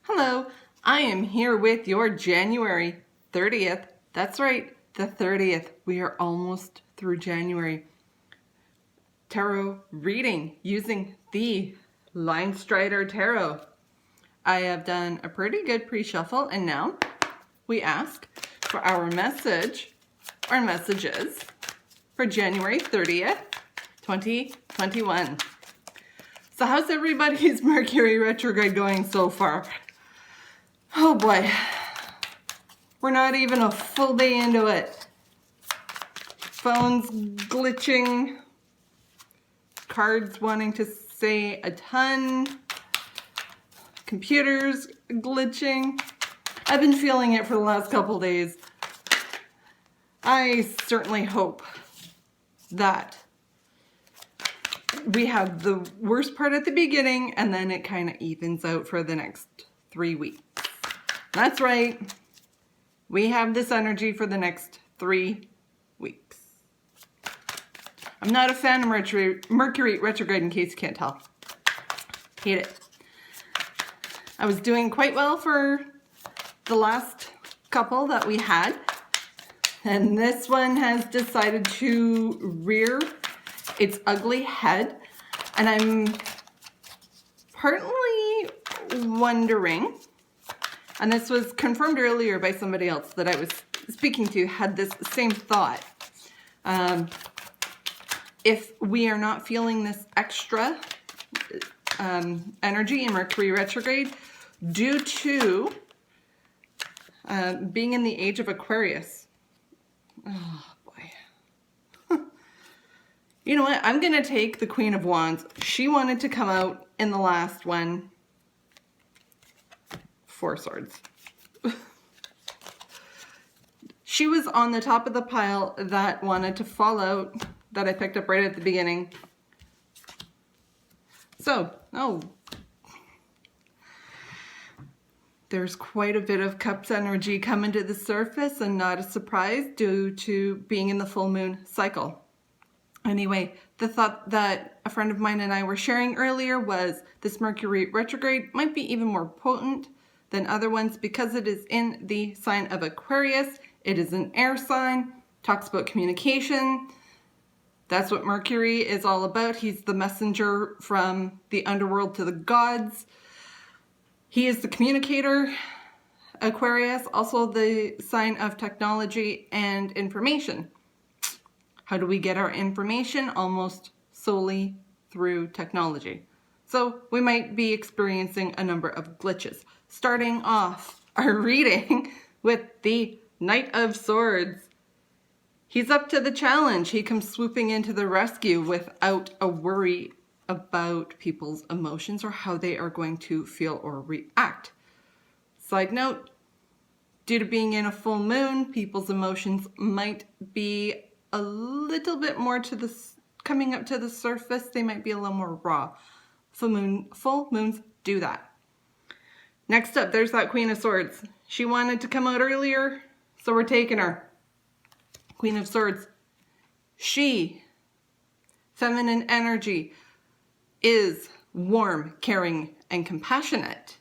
Hello, I am here with your January 30th. That's right, the 30th. We are almost through January. Tarot reading using the Line Strider Tarot. I have done a pretty good pre-shuffle, and now we ask for our message or messages for January 30th, 2021. So how's everybody's Mercury retrograde going so far? Oh boy, we're not even a full day into it. Phones glitching, cards wanting to say a ton, computers glitching. I've been feeling it for the last couple days. I certainly hope that we have the worst part at the beginning and then it kind of evens out for the next 3 weeks. That's right. We have this energy for the next 3 weeks. I'm not a fan of Mercury retrograde, in case you can't tell. Hate it. I was doing quite well for the last couple that we had. And this one has decided to rear its ugly head. And I'm partly wondering, and this was confirmed earlier by somebody else that I was speaking to, had this same thought. If we are not feeling this extra energy in Mercury retrograde due to being in the age of Aquarius. Oh boy. You know what? I'm going to take the Queen of Wands. She wanted to come out in the last one. 4 swords. She was on the top of the pile that wanted to fall out, that I picked up right at the beginning. So, there's quite a bit of Cups energy coming to the surface, and not a surprise due to being in the full moon cycle. Anyway, the thought that a friend of mine and I were sharing earlier was this Mercury retrograde might be even more potent than other ones because it is in the sign of Aquarius. It is an air sign, talks about communication. That's what Mercury is all about. He's the messenger from the underworld to the gods. He is the communicator. Aquarius, also the sign of technology and information. How do we get our information? Almost solely through technology. So we might be experiencing a number of glitches. Starting off our reading with the Knight of Swords. He's up to the challenge. He comes swooping into the rescue without a worry about people's emotions or how they are going to feel or react. Side note, due to being in a full moon, people's emotions might be a little bit more coming up to the surface. They might be a little more raw. Full moons do that. Next up, there's that Queen of Swords. She wanted to come out earlier, so we're taking her. Queen of Swords. She, feminine energy, is warm, caring, and compassionate.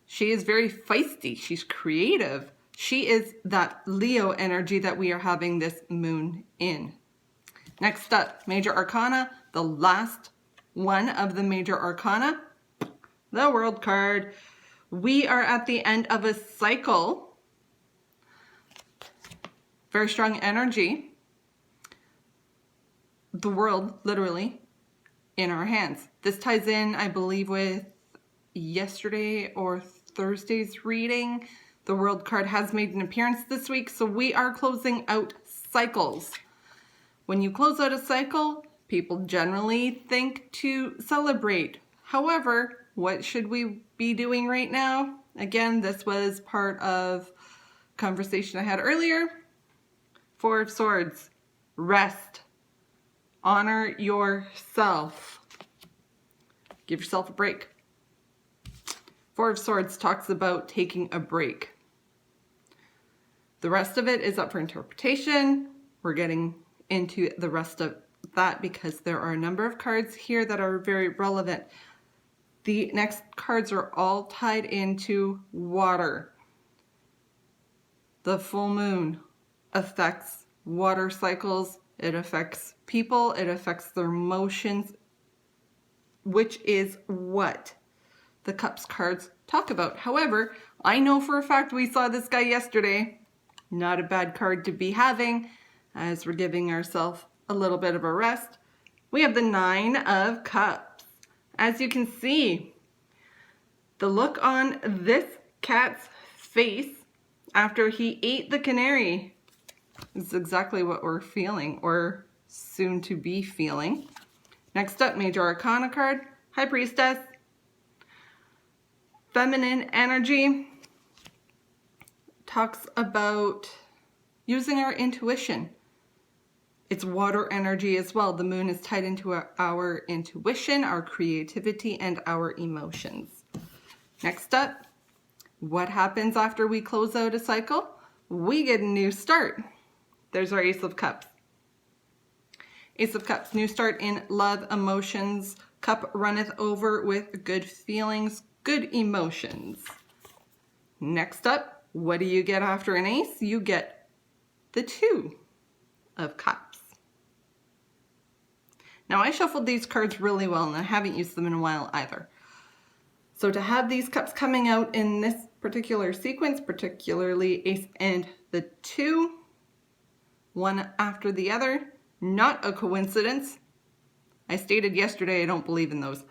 She is very feisty. She's creative. She is that Leo energy that we are having this moon in. Next up, Major Arcana, the last one of the Major Arcana, the World card. We are at the end of a cycle. Very strong energy. The world, literally, in our hands. This ties in, I believe, with yesterday or Thursday's reading. The World card has made an appearance this week, so we are closing out cycles. When you close out a cycle, people generally think to celebrate. However, what should we be doing right now? Again, this was part of a conversation I had earlier. 4 of Swords. Rest. Honor yourself. Give yourself a break. 4 of Swords talks about taking a break. The rest of it is up for interpretation. We're getting into the rest of that because there are a number of cards here that are very relevant. The next cards are all tied into water. The full moon affects water cycles. It affects people. It affects their emotions, which is what the Cups cards talk about. However, I know for a fact we saw this guy yesterday. Not a bad card to be having as we're giving ourselves a little bit of a rest. We have the Nine of Cups. As you can see, the look on this cat's face after he ate the canary is exactly what we're feeling, or soon to be feeling. Next up, Major Arcana card, High Priestess. Feminine energy talks about using our intuition. It's water energy as well. The moon is tied into our intuition, our creativity, and our emotions. Next up, what happens after we close out a cycle? We get a new start. There's our Ace of Cups. Ace of Cups, new start in love, emotions. Cup runneth over with good feelings, good emotions. Next up, what do you get after an ace? You get the Two of Cups. Now, I shuffled these cards really well, and I haven't used them in a while either. So to have these cups coming out in this particular sequence, particularly ace and the two, one after the other, not a coincidence. I stated yesterday I don't believe in those.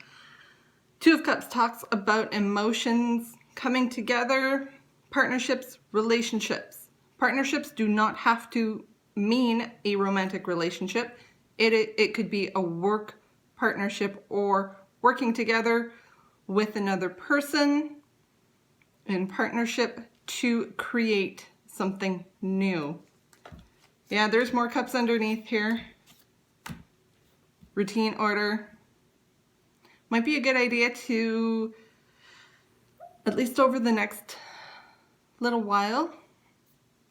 Two of Cups talks about emotions coming together, partnerships, relationships. Partnerships do not have to mean a romantic relationship. It could be a work partnership or working together with another person in partnership to create something new. Yeah, there's more cups underneath here. Routine order. Might be a good idea to, at least over the next little while,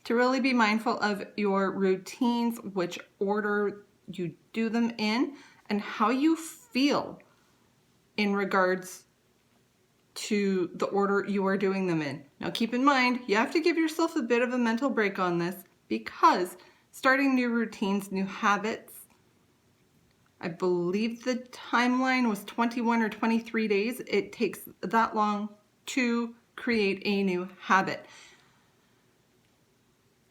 to really be mindful of your routines, which order you do them in, and how you feel in regards to the order you are doing them in. Now keep in mind, you have to give yourself a bit of a mental break on this, because starting new routines, new habits, I believe the timeline was 21 or 23 days. It takes that long to create a new habit.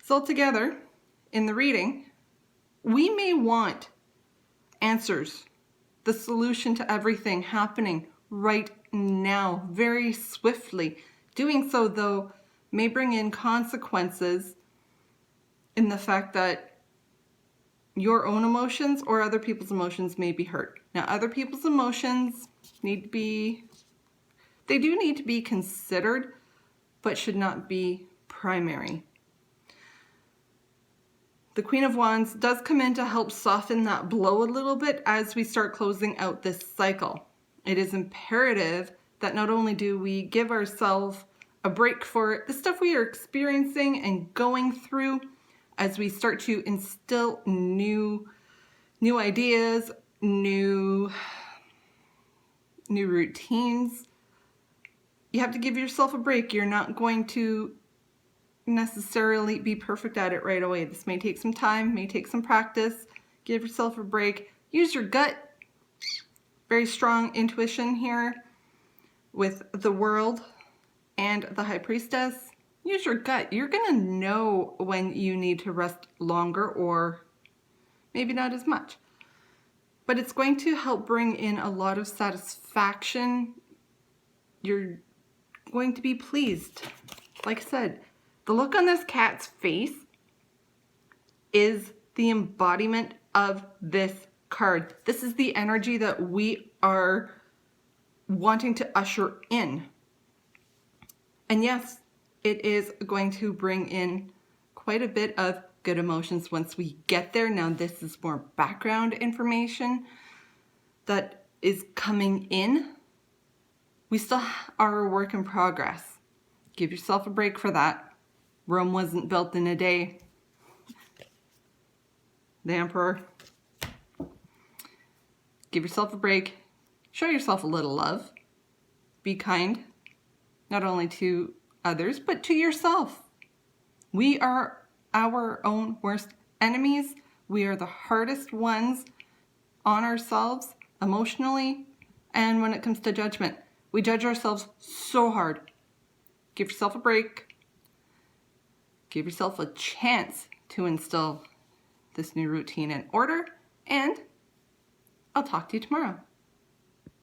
So together, in the reading, we may want answers, the solution to everything happening right now, very swiftly. Doing so, though, may bring in consequences in the fact that your own emotions or other people's emotions may be hurt. Now, other people's emotions they do need to be considered, but should not be primary. The Queen of Wands does come in to help soften that blow a little bit as we start closing out this cycle. It is imperative that not only do we give ourselves a break for the stuff we are experiencing and going through as we start to instill new ideas, new routines. You have to give yourself a break. You're not going to necessarily be perfect at it right away. This may take some time, may take some practice. Give yourself a break. Use your gut. Very strong intuition here with the World and the High Priestess. Use your gut. You're going to know when you need to rest longer or maybe not as much. But it's going to help bring in a lot of satisfaction. You're going to be pleased. Like I said, the look on this cat's face is the embodiment of this card. This is the energy that we are wanting to usher in. And yes, it is going to bring in quite a bit of good emotions once we get there. Now, this is more background information that is coming in. We still are a work in progress. Give yourself a break for that. Rome wasn't built in a day. The Emperor. Give yourself a break. Show yourself a little love. be kind, not only to others, but to yourself. We are our own worst enemies. We are the hardest ones on ourselves emotionally, and when it comes to judgment, we judge ourselves so hard. Give yourself a break. Give yourself a chance to instill this new routine and order, and I'll talk to you tomorrow.